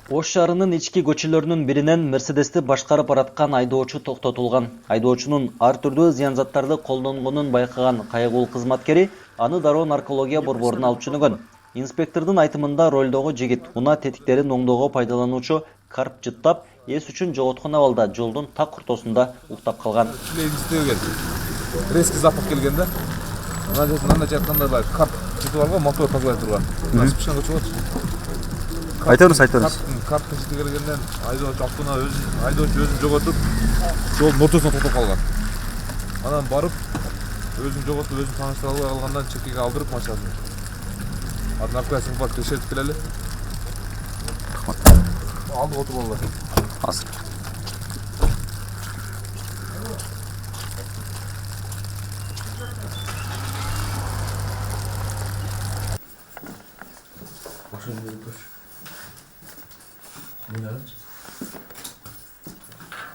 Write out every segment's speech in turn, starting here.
Ош шаарынын ички көчөлөрүнүн биринен Мерседести башкарып бараткан айдоочу токтотулган. Айдоочунун ар түрдүү зыянзаттарды колдонгонун байкаган кайгылуу кызматкери аны дароо наркология борборуна алып жөнөгөн. Инспектордун айтымында ролдогу жигит унаа тетиктерин оңдоого пайдалануучу карп жыттап, эс үчүн жоготкон абалда жолдун так ортосунда уктап калган. Резкий запах келген да. Анда жатканда да карп жытып алган, мотор тазалай турган. Насыпшан көчүп атат. Айтыңыз. Карптын жыты келгенден айдоочу өзүн жоготуп, жолдун ортосуна токтоп калган. Анан барып, өзүн жоготуп, өзүн тааныштыра албай калгандан чекеге алдырып машинасын. Андан наркотикасын бар текшертип келели. Алдыга отуруп алды. Азыр.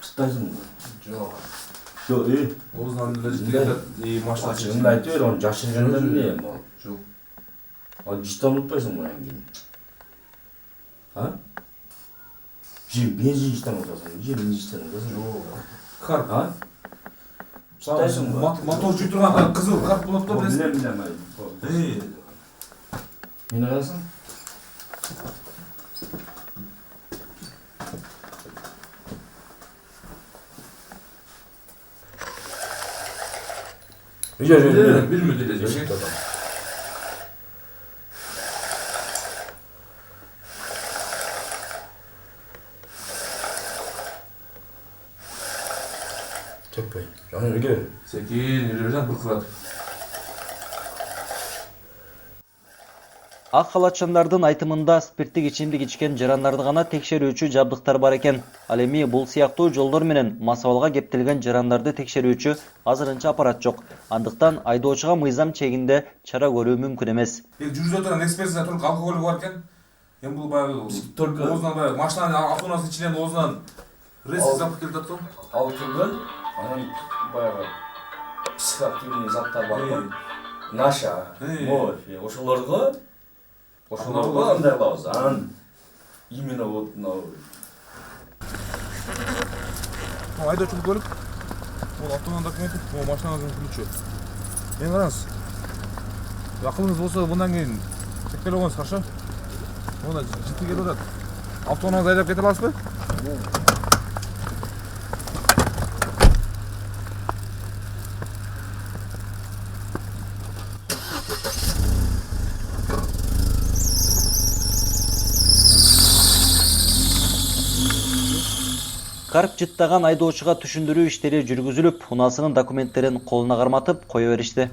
Çıtaysın mı? Yok. Yok iyi. Oğuzhan Bilecik'te iyi maçlar Açığını da aytıyor, onun yaşın göndermeyeyim mi? Yok. Hadi cidden unutmayasın bunu hangi? Ha? Şimdi benzin cidden unutasın, benzin cidden unutasın. Yok. Karp. Ha? Çıtaysın mı? Motor жүйдүргөн кызыл карп болот да билесиң. Bilmem İyi. Meni arasın? Bir müddet edecek. Tek bey. Canım öyle. Sekin, yürüyeceğim kırkırat. Ак халатчандардын айтымында спирттик ичимдик ичкен жарандарды гана текшерүүчү жабдыктар бар экен. Ал эми бул сыяктуу жолдор менен масабалга кептелген жарандарды текшерүүчү азырынча аппарат жок. Андыктан айдоочуга мыйзам чегинде чара көрүү мүмкүн эмес. Жүрүп отурган экспертиза только алкоголь бар экен. Эми бул баягы Только оозунан баягы машинанын автоунаасынын ичинен оозунан резкий запах келип атат го. alkol, anam bayağı psikoaktivный zattар бар ғой. Наша, морфий, ошолорго андай кылабыз. Анан именно вот мынау Айдоочу көлүк. Бул автоунаа документи, бул машинаңыздын ключү. Эми караңыз. Акылыңыз болсо мындан кийин чектелип койгоңуз каршы. Мына жыты келип атат. Автоунааңызды айдап кете аласызбы? Карп жыттаган айдоочуга түшүндүрүү иштери жүргүзүлүп, унаасынын документтерин колуна карматып кое беришти.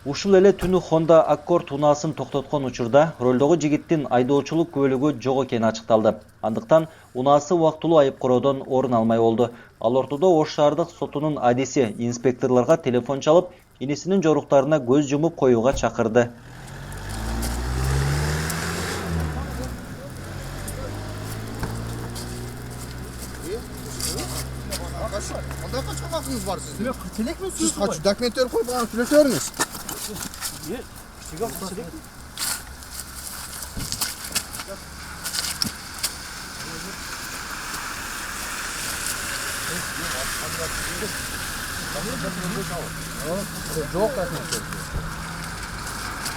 Ушул эле түнү Honda Accord унаасын токтоткон учурда ролдогу жигиттин айдоочулук күбөлүгү жок экени ачыкталды. Андыктан унаасы убактылуу айып короодон орун алмай болду. Ал ортодо Ош шаардык сотунун адиси инспекторлорго телефон чалып, инисинин жоруктарына көз жумуп коюуга чакырды. Qanday qachon vaqtingiz bor sizning? Siz qachon dokumentlar qo'yib olib tushlashaveringiz. Yo'q dokumentlar.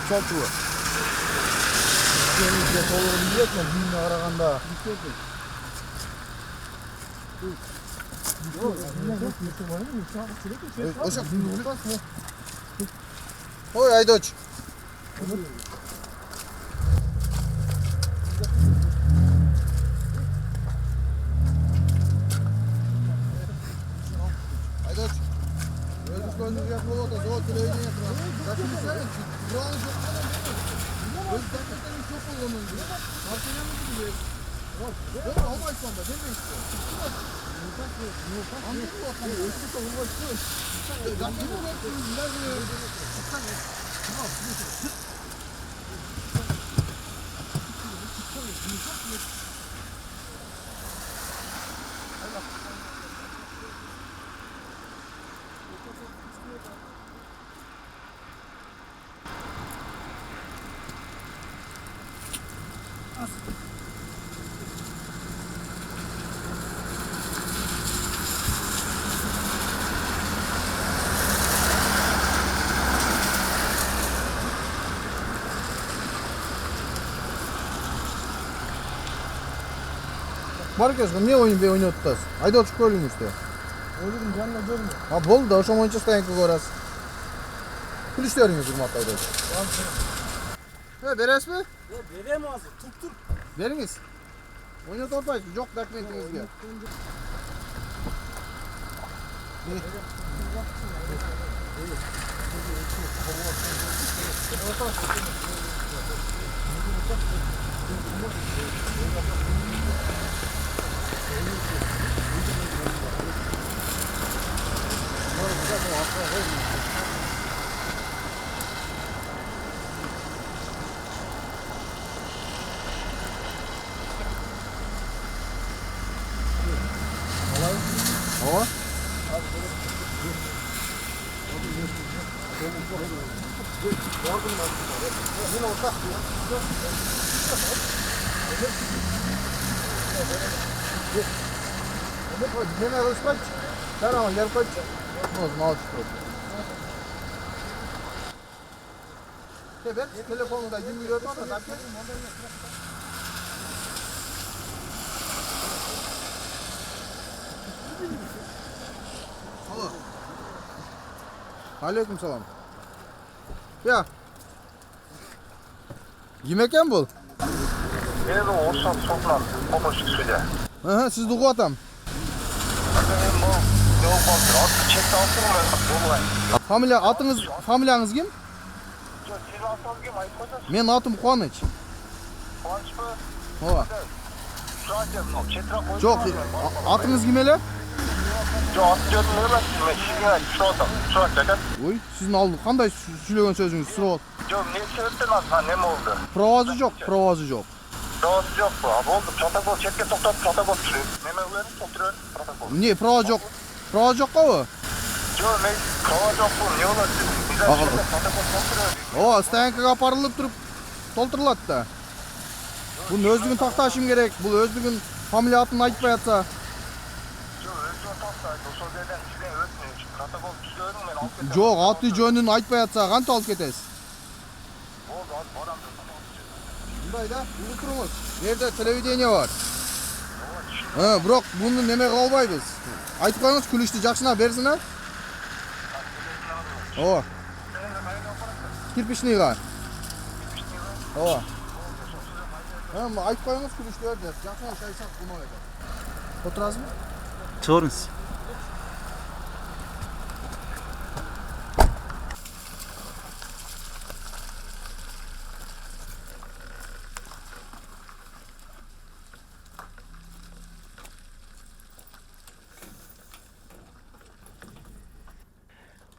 Cho'ltuv. Sizga to'g'ri bilyapman, bunga qaraganda. O'sha Qo'y aydoch. Aydoch. O'zingiz ko'zingiz gap bo'ladi, zo'r televideniye turadi. Zapislar, qur'oni yo'q. O'z zapislarni yo'q bo'lganman. Martinamiz bilasiz. Yo'q, olmaysan da, demaysiz. Aynen. Бар екенсің, не ойнап отырсыз? Айдаушы көлігіңізде. Өлігін жанына көрме. Болды, ошо боюнча стоянка көрөсүз. Күлүштөрүңүз урматтуу айдоочу. Бересизби? Берем азыр, туп. Бериңиз. Ойнотуп атпайсызбы? Жок документиңизге. Ооба. Неме кылышпайчы? Тарабан келип койчу. Молчу. Бер, телефонунда 20 үйрөтүп атат, алып кел. Алло. Алейкум салам. Ya. Kim ekan bu? Men Orson Soplan, помощник судья. Aha, sizni uqib atam. Men bu yo'q bo'ldi. Otni chekdan oltirman. Bo'lmay. Familiyangiz kim? Siz asosiga aytib qo'yasiz. Men atim Quvonich. Quvonchmi? Ova. Sho'ja, chetroq qo'ying. Yo'q, atingiz kim ela? Yo'q, otni jo'natib emas. Men sizga aytdim. Sho'ja aka. Voy, sizni oldi qanday сөйлеген сөзіңіз сұрап. Yo'q, ne sebepten atma, ne oldu? Provozi yo'q. Provozi yo'q bu. Bo'ldi, protokol chetga to'xtatib, protokol tushirib. Nima ularni to'ldirib, protokol. Ne, provozi yo'q. Provozi yo'q qo? Yo'q, men provozi yo'q bu. Ne ular siz? Protokol to'ldirib. O, stankaga aparılıp durup толтырылады да. Bunun özlüğün taxtashim gerek. Bu özlüğün familiyatını aytpay atsa. Yo'q, o'zini to'xtaydi. O'sha yerdan sizdan o'tmaydi. Protokol tushirdim, men olib ketaman. Yo'q, аты жөнүн aytpay atsa, qancha olib ketesiz? Bo'ldi, hozir boraman. Bunday da, buni turumuz. Yerda televideniya var. Biroq buni nima qila olmaymiz. Aytib qo'yingiz, kulishni yaxshina bersin-a. O. Kirpishniga. O. Aytib qo'yingiz, kulishni berdi. Yaxshina shaysak bo'lmaydi. O'tirasizmi? Chiqaringiz.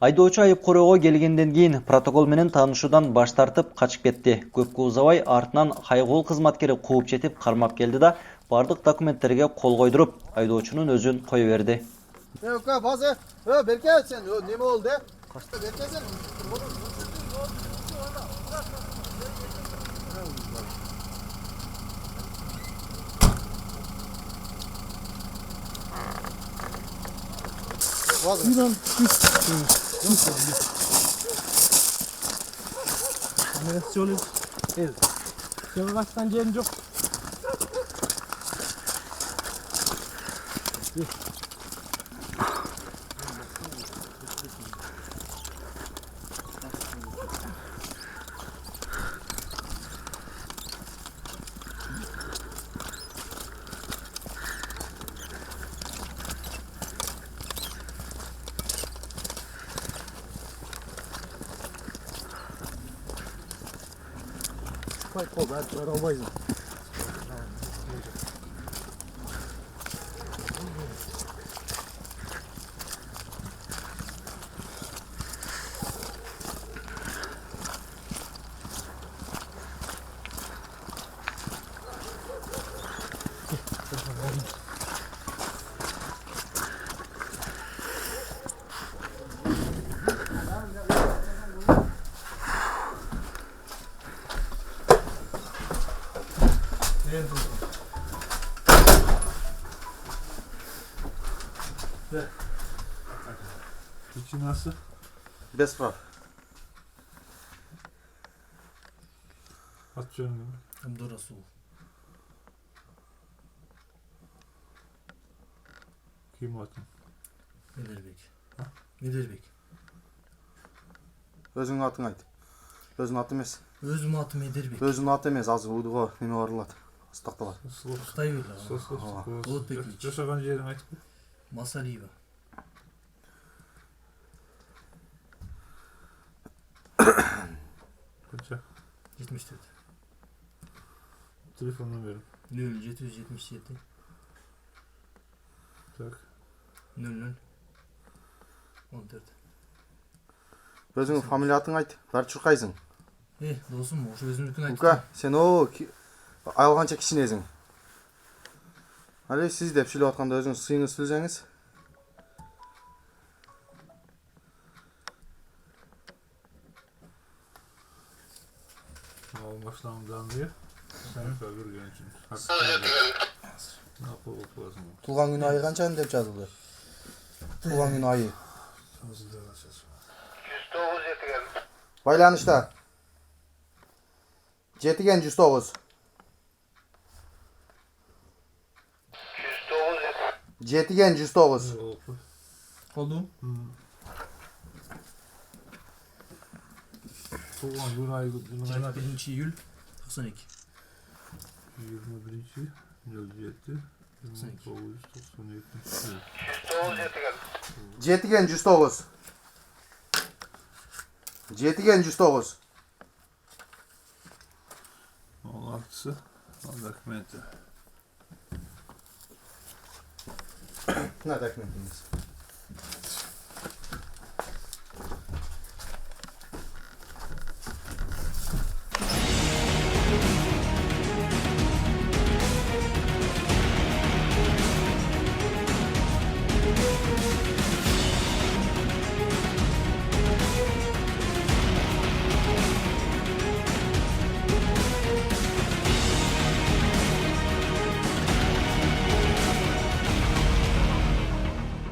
Айдоочу айып короого келгенден кийин протокол менен таанышуудан баш тартып качып кетти. Көпкө узабай артынан кайгуул кызматкери кууп жетип кармап келди да бардык документтерге кол койдуруп, айдоочунун өзүн кое берди. Öka bazı. Berke sen neme oldu? Berke sen. İran Ameliyasyon evet. Senin kaçtan yerin yok. Ben arabayım. Nasıl? Без прав. At canını. Abdur Rasul. Kim atın? Медербек. Медербек. Өзүңдүн атыңды айт. Өзүнүн аты эмес. Өзүм атым Медербек. Өзүнүн аты эмес, азыр удуга неме барылат. Ыстакталат. Кытай беле. Болотбекович. Жашаган жериң айтып кой. Масалиева. Канча? 74. Телефон номерим. 0777 Так. 00 14. Өзүңдүн фамилия атыңды айт. Баары чуркайсың. Досум, ошо өзүмдүкүн айтып. Ука, сен айылганча кичинесиң. Али сиз деп сүйлөп атканда өзүңүз сыйыңыз сүйлөсөңүз. Al başlamamdan anlıyor. Sen görgen için. Ne yapalım lazım. Туулган күнү айы канча деп жазылды? Туулган күнү айы. Hazırda başlasın. 109 жетиген. Байланышта. Жетиген 109. 109 Жетиген 109. Колду. Tuğan gün ayı 21 июль 92. 21. 07. 1997. 109 жетиген. Жетиген 109. Жетиген 109. 16'sı. Dokumenti. Мына документиңиз.